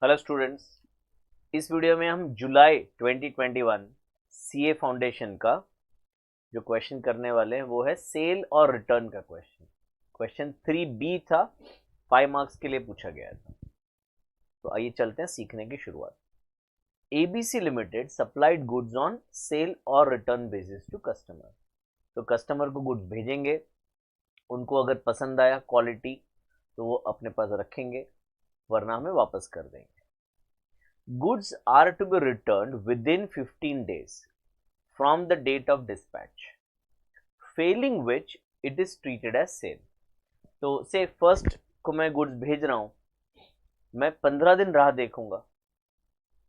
Hello students, इस video में हम जुलाई 2021 सीए फाउंडेशन का जो क्वेश्चन करने वाले हैं वो है सेल और रिटर्न का क्वेश्चन। क्वेश्चन 3B था, 5 मार्क्स के लिए पूछा गया था। तो आइए चलते हैं सीखने की शुरुआत। ABC limited supplied goods on sale और रिटर्न बेसिस टू कस्टमर। तो कस्टमर को गुड्स भेजेंगे, उनको अगर पसंद आया क्वालिटी तो वो अपने पास रखेंगे, वरना हमें वापस कर देंगे। Goods are to be returned within 15 days from the date of dispatch, failing which it is treated as sale. तो से फर्स्ट को मैं गुड्स भेज रहा हूं, मैं 15 दिन राह देखूंगा।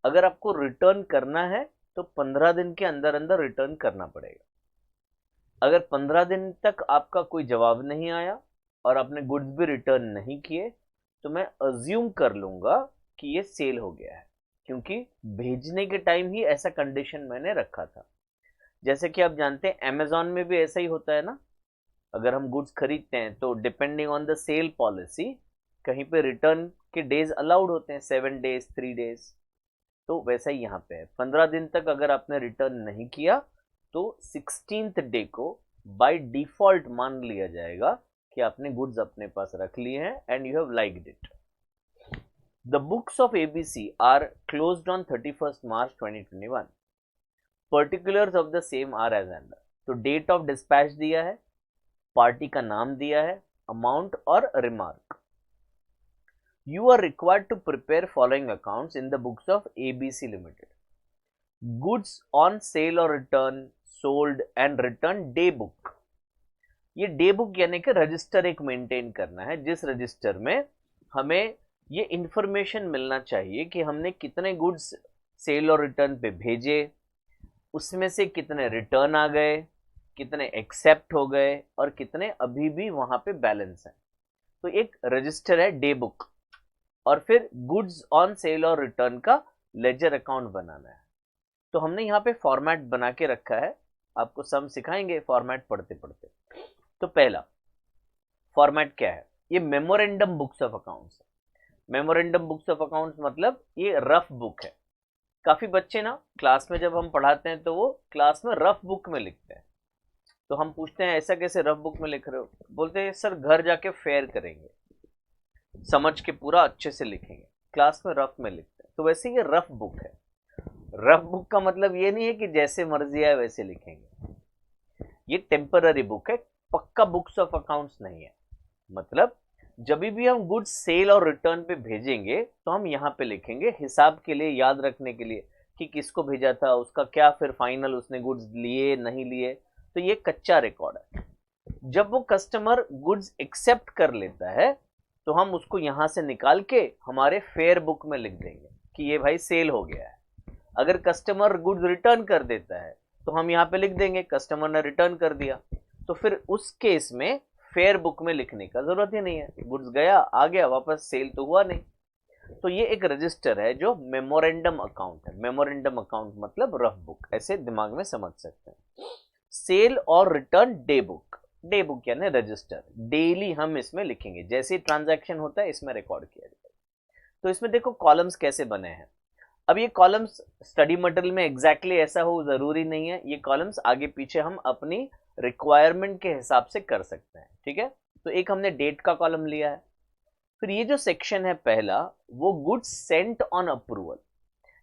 अगर आपको रिटर्न करना है तो 15 दिन के अंदर अंदर रिटर्न करना पड़ेगा। अगर 15 दिन तक आपका कोई जवाब नहीं आया और आपने गुड्स भी रिटर्न नहीं किए तो मैं अज्यूम कर लूंगा कि ये सेल हो गया है, क्योंकि भेजने के टाइम ही ऐसा कंडीशन मैंने रखा था। जैसे कि आप जानते हैं अमेज़न में भी ऐसा ही होता है ना। अगर हम गुड्स खरीदते हैं तो depending on the sale policy कहीं पे रिटर्न के डेज अलाउड होते हैं, 7 डेज 3 डेज। तो वैसा ही यहाँ पे है, 15 दिन तक अगर आपने रिटर्न नहीं किया तो 16th डे को बाय डिफॉल्ट मान लिया जाएगा कि आपने गुड्स अपने पास रख लिए हैं and you have liked it. The books of ABC are closed on 31st March 2021. Particulars of the same are as under. तो डेट ऑफ डिस्पैच दिया है, पार्टी का नाम दिया है, अमाउंट और remark. You are required to prepare following accounts in the books of ABC Limited. Goods on sale or return, sold and return day book. ये day book यानी कि रजिस्टर एक मेंटेन करना है, जिस रजिस्टर में हमें ये इंफॉर्मेशन मिलना चाहिए कि हमने कितने गुड्स सेल और रिटर्न पे भेजे, उसमें से कितने रिटर्न आ गए, कितने एक्सेप्ट हो गए और कितने अभी भी वहां पे बैलेंस है। तो एक रजिस्टर है डे बुक, और फिर गुड्स ऑन सेल और रिटर्न का लेजर अकाउंट बनाना है। तो हमने यहाँ पे फॉर्मेट बना के रखा है, आपको सम सिखाएंगे फॉर्मेट पढ़ते पढ़ते। तो पहला फॉर्मेट क्या है, ये memorandum books of accounts. Memorandum books of accounts मतलब ये रफ बुक है। काफी बच्चे ना क्लास में जब हम पढ़ाते हैं तो वो क्लास में रफ बुक में लिखते हैं। तो हम पूछते हैं ऐसा कैसे रफ बुक में लिख रहे हो, बोलते हैं सर घर जाके फेयर करेंगे, समझ के पूरा अच्छे से लिखेंगे, क्लास में रफ में लिखते हैं। तो वैसे ये रफ बुक है। रफ बुक का मतलब ये नहीं है कि जैसे मर्जी आए वैसे लिखेंगे, ये टेम्पररी बुक है, पक्का बुक्स ऑफ अकाउंट्स नहीं है। मतलब जब भी हम गुड्स सेल और रिटर्न पे भेजेंगे तो हम यहाँ पे लिखेंगे हिसाब के लिए, याद रखने के लिए कि किसको भेजा था, उसका क्या फिर फाइनल उसने गुड्स लिए नहीं लिए। तो ये कच्चा रिकॉर्ड है। जब वो कस्टमर गुड्स एक्सेप्ट कर लेता है तो हम उसको यहाँ से निकाल के हमारे फेयर बुक में लिख देंगे कि ये भाई सेल हो गया है। अगर कस्टमर गुड्स रिटर्न कर देता है तो हम यहाँ पे लिख देंगे कस्टमर ने रिटर्न कर दिया। तो फिर उस केस में फेयर बुक में लिखने का जरूरत ही नहीं है, गुड्स गया आ गया वापस, सेल तो हुआ नहीं। तो ये एक रजिस्टर है जो मेमोरेंडम अकाउंट है। मेमोरेंडम अकाउंट मतलब रफ बुक, ऐसे दिमाग में समझ सकते हैं। सेल और return day book, day book यानी रजिस्टर, डेली हम इसमें लिखेंगे, जैसे ही ट्रांजैक्शन होता है इसमें रिकॉर्ड किया जाएगा। तो इसमें देखो कॉलम्स कैसे बने हैं। अब ये कॉलम्स स्टडी मटेरियल में एग्जैक्टली ऐसा हो जरूरी नहीं है, ये कॉलम्स आगे पीछे हम अपनी रिक्वायरमेंट के हिसाब से कर सकते हैं, ठीक है। तो एक हमने डेट का कॉलम लिया है। फिर ये जो सेक्शन है पहला, वो गुड्स सेंट ऑन अप्रूवल,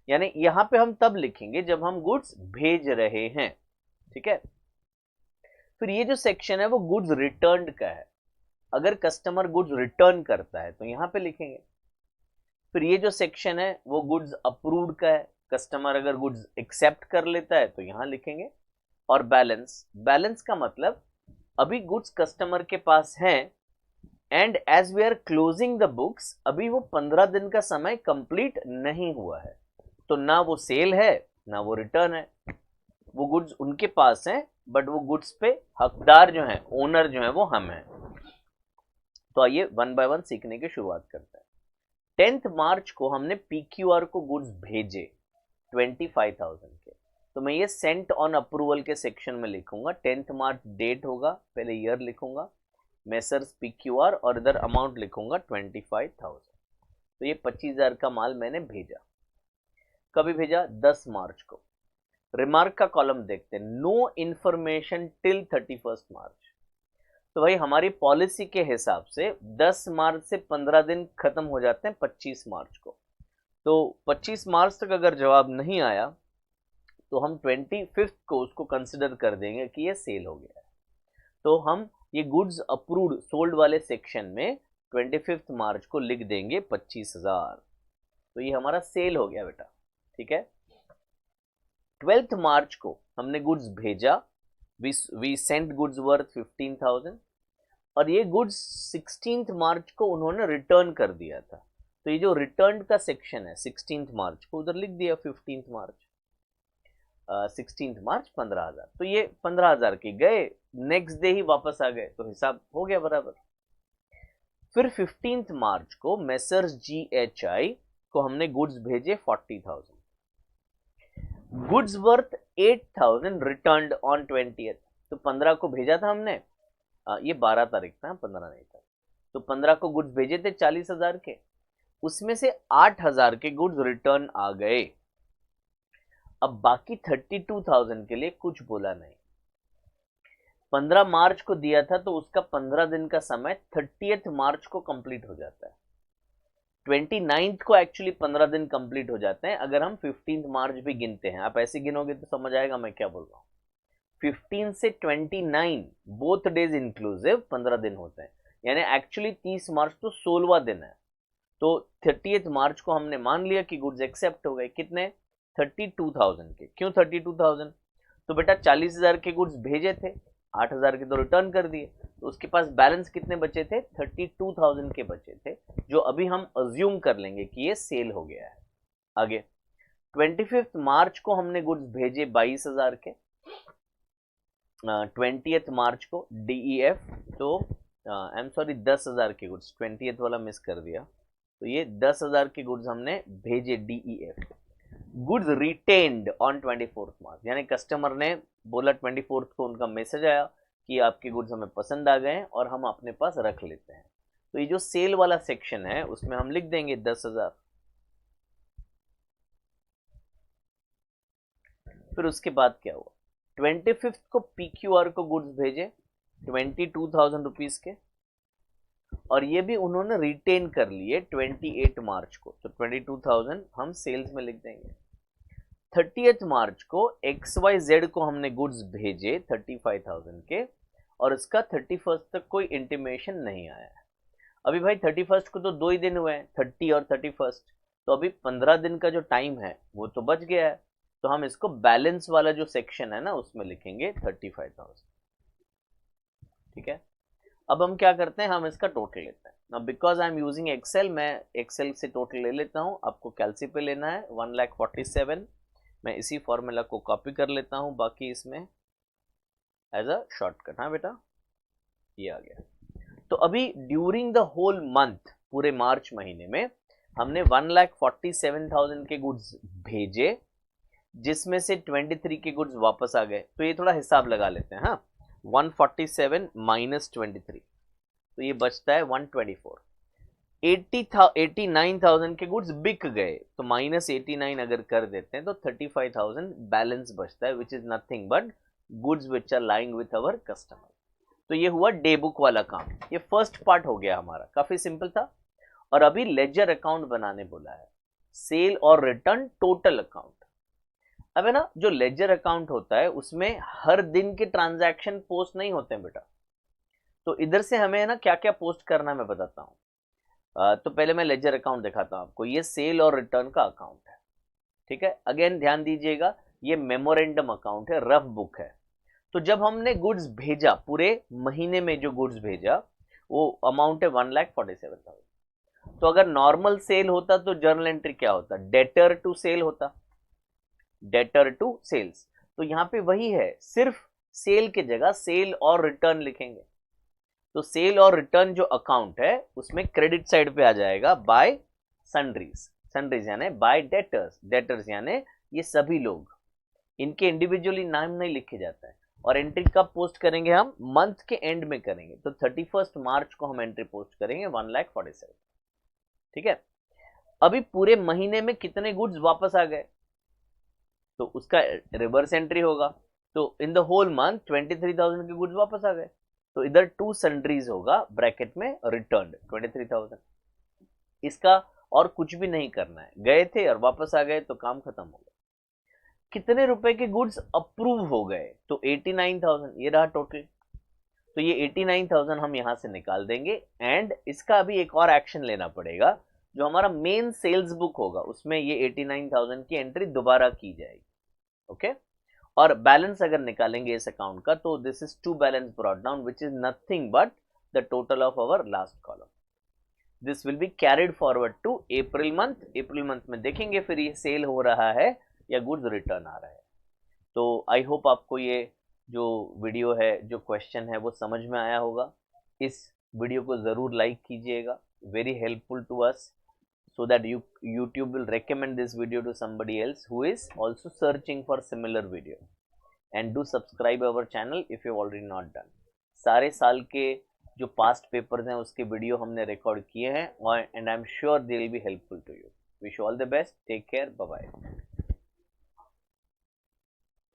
यानी यहां पे हम तब लिखेंगे जब हम गुड्स भेज रहे हैं, ठीक है। फिर ये जो सेक्शन है वो गुड्स रिटर्न का है, अगर कस्टमर गुड्स रिटर्न करता है तो यहां पे लिखेंगे। फिर ये जो सेक्शन है वो गुड्स अप्रूव्ड का है, कस्टमर अगर गुड्स एक्सेप्ट कर लेता है तो यहां लिखेंगे। और बैलेंस, बैलेंस का मतलब अभी गुड्स कस्टमर के पास हैं and as we are closing the books, अभी वो 15 दिन का समय कंप्लीट नहीं हुआ है, तो ना वो सेल है ना वो रिटर्न है। वो गुड्स उनके पास हैं बट वो गुड्स पे हकदार जो है, ओनर जो है वो हम हैं। तो आइए वन बाय वन सीखने की शुरुआत करते हैं। 10th मार्च को हमने PQR को गुड्स भेजे 25,000 के, तो मैं ये सेंट ऑन अप्रूवल के सेक्शन में लिखूंगा। 10th मार्च डेट होगा, पहले ईयर लिखूंगा, मेसर्स PQR और इधर अमाउंट लिखूंगा 25,000। तो ये 25,000 का माल मैंने भेजा। कभी भेजा? 10 मार्च को। रिमार्क का कॉलम देखते हैं, नो इंफॉर्मेशन टिल 31 मार्च। तो भाई हमारी पॉलिसी के हिसाब से 10 मार्च से 15 दिन खत्म हो जाते हैं 25 मार्च को। तो 25 मार्च तक अगर जवाब नहीं आया तो हम 25 को उसको कंसिडर कर देंगे कि ये सेल हो गया है। तो हम ये गुड्स अप्रूव्ड सोल्ड वाले सेक्शन में 25 मार्च को लिख देंगे 25,000। तो ये हमारा सेल हो गया बेटा, ठीक है। 12 मार्च को हमने गुड्स भेजा, वी सेंट गुड्स वर्थ 15,000 और ये गुड्स 16 मार्च को उन्होंने रिटर्न कर दिया था। तो ये जो रिटर्न का सेक्शन है 16 मार्च को उधर लिख दिया 15 मार्च। 16 मार्च 15,000, तो ये 15,000 के गए, नेक्स्ट डे ही वापस आ गए, तो हिसाब हो गया बराबर। फिर 15 मार्च को मेसर्स GHI को हमने गुड्स भेजे 40,000, goods worth 8,000 returned on 20th। तो 15 को भेजा था हमने, ये 12 तारीख था, 15 नहीं था। तो 15 को गुड्स भेजे थे 40,000 के, उसमें से 8,000 के गुड्स रिटर्न आ गए। अब बाकी 32,000 के लिए कुछ बोला नहीं। 15 मार्च को दिया था तो उसका 15 दिन का समय 30th मार्च को कंप्लीट हो जाता है। 29th को एक्चुअली 15 दिन कंप्लीट हो जाते हैं अगर हम 15 मार्च भी गिनते हैं। आप ऐसे गिनोगे तो समझ आएगा मैं क्या बोल रहा हूँ। 15 से 29 बोथ डेज इंक्लूसिव 15 दिन होते हैं, यानी एक्चुअली 30 मार्च तो 16वां दिन है। तो 30th मार्च को हमने मान लिया कि गुड्स एक्सेप्ट हो गए। कितने? 32,000 के। क्यों 32,000? तो बेटा 40,000 के गुड्स भेजे थे, 8,000 के तो रिटर्न कर दिए, तो उसके पास बैलेंस कितने बचे थे? 32,000 के बचे थे, जो अभी हम अज्यूम कर लेंगे कि ये सेल हो गया है। आगे 25 मार्च को हमने गुड्स भेजे 22,000 के, 20th मार्च को DEF, तो आई एम सॉरी 10,000 के गुड्स, 20th वाला मिस कर दिया। तो ये 10,000 के गुड्स हमने भेजे DEF। गुड्स रिटेन्ड ऑन 24 मार्च, यानी कस्टमर ने बोला 24 को उनका मैसेज आया कि आपके गुड्स हमें पसंद आ गए हैं और हम अपने पास रख लेते हैं। तो ये जो सेल वाला सेक्शन है उसमें हम लिख देंगे 10,000। फिर उसके बाद क्या हुआ? 25 को PQR को गुड्स भेजे 22,000 रुपीज के, और ये भी उन्होंने रिटेन कर लिए 28 मार्च को। तो 22,000 हम सेल्स में लिख देंगे। 30th मार्च को XYZ को हमने गुड्स भेजे 35,000 के, और इसका 31st तक कोई इंटीमेशन नहीं आया है। अभी भाई 31st को तो 2 ही दिन हुए हैं, 30 और 31st, तो अभी 15 दिन का जो टाइम है वो तो बच गया है। तो हम इसको बैलेंस वाला जो सेक्शन है ना उसमें लिखेंगे 35,000, ठीक है। अब हम क्या करते हैं, हम इसका टोटल लेते हैं। Now because I am using Excel, मैं एक्सेल से टोटल ले लेता हूं। आपको कैलसी पे लेना है 1,47,000। मैं इसी फॉर्मूला को कॉपी कर लेता हूं बाकी इसमें एज अ शॉर्टकट। हाँ बेटा, ये आ गया। तो अभी ड्यूरिंग द होल मंथ, पूरे मार्च महीने में हमने 1,47,000 के गुड्स भेजे, जिसमें से 23 के गुड्स वापस आ गए। तो ये थोड़ा हिसाब लगा लेते हैं। हाँ, 147 माइनस 23, तो ये बचता है 124। 89,000 के गुड्स बिक गए, तो माइनस 89 अगर कर देते हैं तो 35,000 बैलेंस बचता है, which is nothing but goods which are lying with our customer. तो ये हुआ डे बुक वाला काम। ये फर्स्ट पार्ट हो गया हमारा, काफी सिंपल था। और अभी लेजर अकाउंट बनाने बोला है, सेल और रिटर्न टोटल अकाउंट। अब है ना, जो लेजर अकाउंट होता है उसमें हर दिन के ट्रांजैक्शन पोस्ट नहीं होते हैं बेटा। तो इधर से हमें है ना क्या क्या पोस्ट करना है मैं बताता हूं। तो पहले मैं लेजर अकाउंट दिखाता हूं आपको। ये सेल और रिटर्न का अकाउंट है, ठीक है। अगेन ध्यान दीजिएगा, ये मेमोरेंडम अकाउंट है, रफ बुक है। तो जब हमने गुड्स भेजा, पूरे महीने में जो गुड्स भेजा वो अमाउंट है 1,47,000। तो अगर नॉर्मल सेल होता तो जर्नल एंट्री क्या होता? डेटर टू सेल होता, डेटर टू सेल्स। तो यहां पे वही है, सिर्फ सेल की जगह सेल और रिटर्न लिखेंगे। तो सेल और रिटर्न जो अकाउंट है उसमें क्रेडिट साइड पे आ जाएगा बाय सन्ड्रीज, सन्ड्रीज यानी बाय डेटर्स, डेटर्स यानी ये सभी लोग, इनके इंडिविजुअली नाम नहीं लिखे जाता है। और एंट्री कब पोस्ट करेंगे? हम मंथ के एंड में करेंगे। तो 31 मार्च को हम एंट्री पोस्ट करेंगे 1,47,000, ठीक है। अभी पूरे महीने में कितने गुड्स वापस आ गए, तो उसका रिवर्स एंट्री होगा। तो इन द होल मंथ 23,000 के गुड्स वापस आ गए, तो इधर टू सन्ड्रीज होगा ब्रैकेट में रिटर्न 23,000। इसका और कुछ भी नहीं करना है, गए थे और वापस आ गए तो काम खत्म हो गया। कितने रुपए के गुड्स अप्रूव हो गए, तो 89,000 ये रहा टोटल। तो ये 89,000 हम यहां से निकाल देंगे, एंड इसका अभी एक और एक्शन लेना पड़ेगा। जो हमारा मेन सेल्स बुक होगा उसमें ये 89,000 की एंट्री दोबारा की जाएगी। ओके, और बैलेंस अगर निकालेंगे इस अकाउंट का, तो this is to balance brought down which is nothing but the total of our last column. This will be carried forward to April month. April month में देखेंगे फिर ये सेल हो रहा है या गुड्स रिटर्न आ रहा है। तो आई होप आपको ये जो वीडियो है, जो क्वेश्चन है, वो समझ में आया होगा। इस वीडियो को ज़रूर लाइक कीजिएगा, very helpful to us, so that YouTube will recommend this video to somebody else who is also searching for similar video, and do subscribe our channel if you already not done। सारे साल के जो past papers हैं उसके video हमने record किए हैं, and I am sure they will be helpful to you. Wish all the best, take care, bye bye.